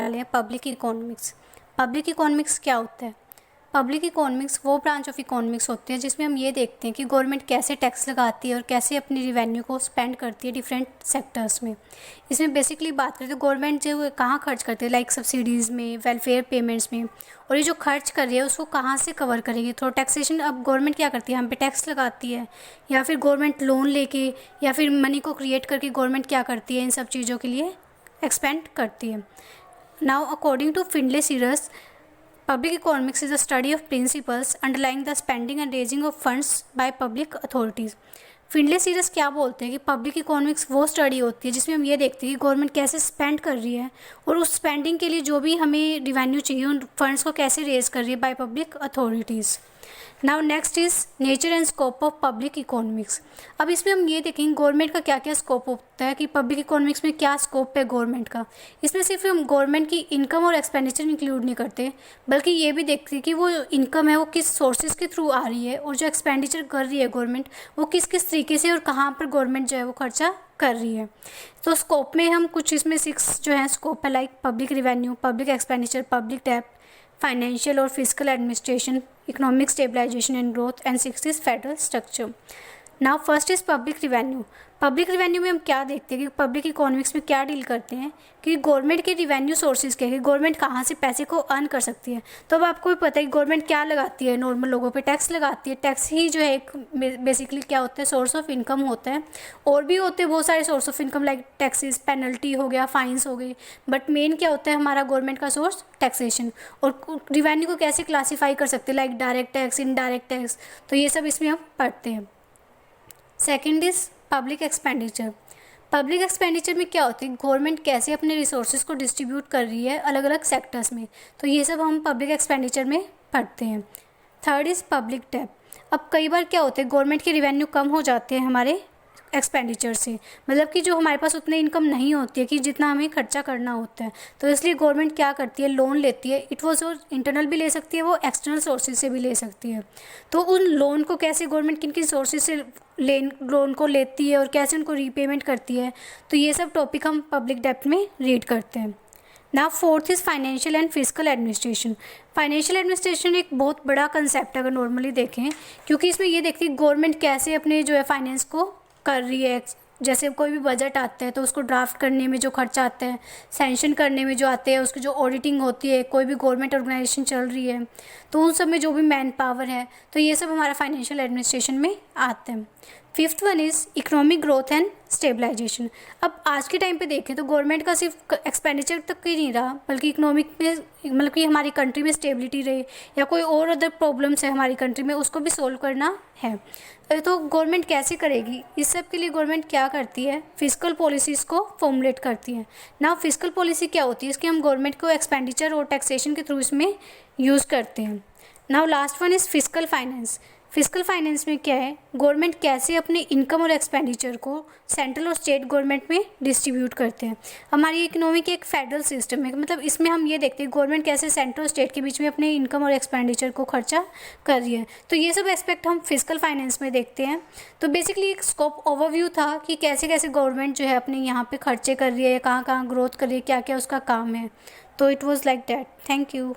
वाले हैं public economics. Public economics क्या होता है? पब्लिक इकोनॉमिक्स वो ब्रांच ऑफ इकोनॉमिक्स होती है जिसमें हम ये देखते हैं कि गवर्नमेंट कैसे टैक्स लगाती है और कैसे अपनी रिवेन्यू को स्पेंड करती है डिफरेंट सेक्टर्स में। इसमें बेसिकली बात करें तो गवर्नमेंट जो कहाँ खर्च करती है, लाइक सब्सिडीज़ में, वेलफेयर पेमेंट्स में, और ये जो खर्च कर रही है उसको कहाँ से कवर करेगी थ्रू टैक्सेशन। अब गवर्नमेंट क्या करती है, हम पे टैक्स लगाती है, या फिर गवर्नमेंट लोन लेके या फिर मनी को क्रिएट करके गवर्नमेंट क्या करती है, इन सब चीज़ों के लिए एक्सपेंड करती है। Now according to Findlay Shirras, public economics is the study of principles underlying the spending and raising of funds by public authorities। Findlay Shirras क्या बोलते हैं कि पब्लिक इकोनॉमिक्स वो स्टडी होती है जिसमें हम ये देखते हैं कि गवर्नमेंट कैसे स्पेंड कर रही है और उस स्पेंडिंग के लिए जो भी हमें रिवेन्यू चाहिए उन फंड्स को कैसे रेज कर रही है by public authorities. Now next is nature and scope of public economics. अब इसमें हम ये देखेंगे गवर्नमेंट का क्या क्या स्कोप होता है कि पब्लिक इकोनॉमिक्स में क्या स्कोप है गवर्नमेंट का। इसमें सिर्फ हम गवर्नमेंट की इनकम और एक्सपेंडिचर इंक्लूड नहीं करते, बल्कि ये भी देखते हैं कि वो इनकम है वो किस सोर्सेज के थ्रू आ रही है और जो एक्सपेंडिचर कर रही है गवर्नमेंट वो किस किस तरीके से और कहाँ पर गवर्नमेंट जो है वो खर्चा कर रही है। तो स्कोप में हम कुछ इसमें 6 जो है स्कोप है, like public revenue, public expenditure, public डेब्ट, फाइनेंशियल और physical administration, economic stabilisation and growth, and 6 is federal structure. Now first is public revenue. Public revenue में हम क्या देखते हैं कि पब्लिक इकोनॉमिक्स में क्या डील करते हैं कि गवर्नमेंट के रिवेन्यू सोर्सेज क्या है, गवर्नमेंट कहाँ से पैसे को अर्न कर सकती है। तो अब आपको भी पता है कि गवर्नमेंट क्या लगाती है, नॉर्मल लोगों पे टैक्स लगाती है। टैक्स ही जो है एक बेसिकली क्या होता है, सोर्स ऑफ इनकम होता है। और भी होते हैं बहुत सारे source of income, like taxes, penalty हो गया, फाइन्स हो गई, बट मेन क्या होता है हमारा गवर्नमेंट का सोर्स टैक्सेशन। और रिवेन्यू को कैसे क्लासीफाई कर सकते हैं, like direct tax, indirect tax, तो ये सब इसमें हम पढ़ते हैं। Second is public expenditure. Public expenditure में क्या होती है, गवर्नमेंट कैसे अपने रिसोर्सेज को डिस्ट्रीब्यूट कर रही है अलग अलग सेक्टर्स में, तो ये सब हम पब्लिक एक्सपेंडिचर में पढ़ते हैं। थर्ड इज़ पब्लिक डेब्ट। अब कई बार क्या होता है गवर्नमेंट के रिवेन्यू कम हो जाते हैं हमारे एक्सपेंडिचर से, मतलब कि जो हमारे पास उतनी इनकम नहीं होती है कि जितना हमें खर्चा करना होता है, तो इसलिए गवर्नमेंट क्या करती है, लोन लेती है। इट वो इंटरनल भी ले सकती है, वो एक्सटर्नल सोर्सेज से भी ले सकती है। तो उन लोन को कैसे गवर्नमेंट किन किन सोर्सेज से लोन को लेती है और कैसे उनको रीपेमेंट करती है, तो ये सब टॉपिक हम पब्लिक डेब्ट में रीड करते हैं। ना fourth is financial and physical administration. Financial administration एक बहुत बड़ा कंसेप्ट है अगर नॉर्मली देखें, क्योंकि इसमें ये देखती है गवर्नमेंट कैसे अपने जो है फाइनेंस को कर रही है। जैसे कोई भी बजट आता है तो उसको ड्राफ्ट करने में जो खर्चा आता है, सैंक्शन करने में जो आते हैं, उसकी जो ऑडिटिंग होती है, कोई भी गवर्नमेंट ऑर्गेनाइजेशन चल रही है तो उन सब में जो भी मैन पावर है, तो ये सब हमारा फाइनेंशियल एडमिनिस्ट्रेशन में आते हैं। Fifth one is economic growth and stabilisation. अब आज के टाइम पे देखें तो गवर्नमेंट का सिर्फ एक्सपेंडिचर तक ही नहीं रहा, बल्कि इकोनॉमिक में मतलब कि हमारी कंट्री में स्टेबिलिटी रहे या कोई और अदर प्रॉब्लम्स है हमारी कंट्री में, उसको भी सोल्व करना है। तो गवर्नमेंट कैसे करेगी, इस सब के लिए गवर्नमेंट क्या करती है, फिजिकल पॉलिसीज़ को फॉर्मुलेट करती है ना। फिजिकल पॉलिसी क्या होती है, इसके हम गवर्नमेंट को एक्सपेंडिचर और टैक्सेशन के थ्रू इसमें यूज़ करते हैं। Now last one is physical finance. Physical finance में क्या है, गवर्नमेंट कैसे अपने इनकम और एक्सपेंडिचर को सेंट्रल और स्टेट गवर्नमेंट में डिस्ट्रीब्यूट करते हैं। हमारी इकोनॉमी की एक फेडरल सिस्टम है, मतलब इसमें हम ये देखते हैं गवर्नमेंट कैसे सेंट्रल और स्टेट के बीच में अपने इनकम और एक्सपेंडिचर को खर्चा कर रही है। तो ये सब एस्पेक्ट हम फिजिकल फाइनेंस में देखते हैं। तो बेसिकली एक स्कोप ओवरव्यू था कि कैसे कैसे गवर्नमेंट जो है अपने यहाँ पे खर्चे कर रही है, कहाँ कहाँ ग्रोथ कर रही है, क्या क्या उसका काम है। तो it was like that. Thank you.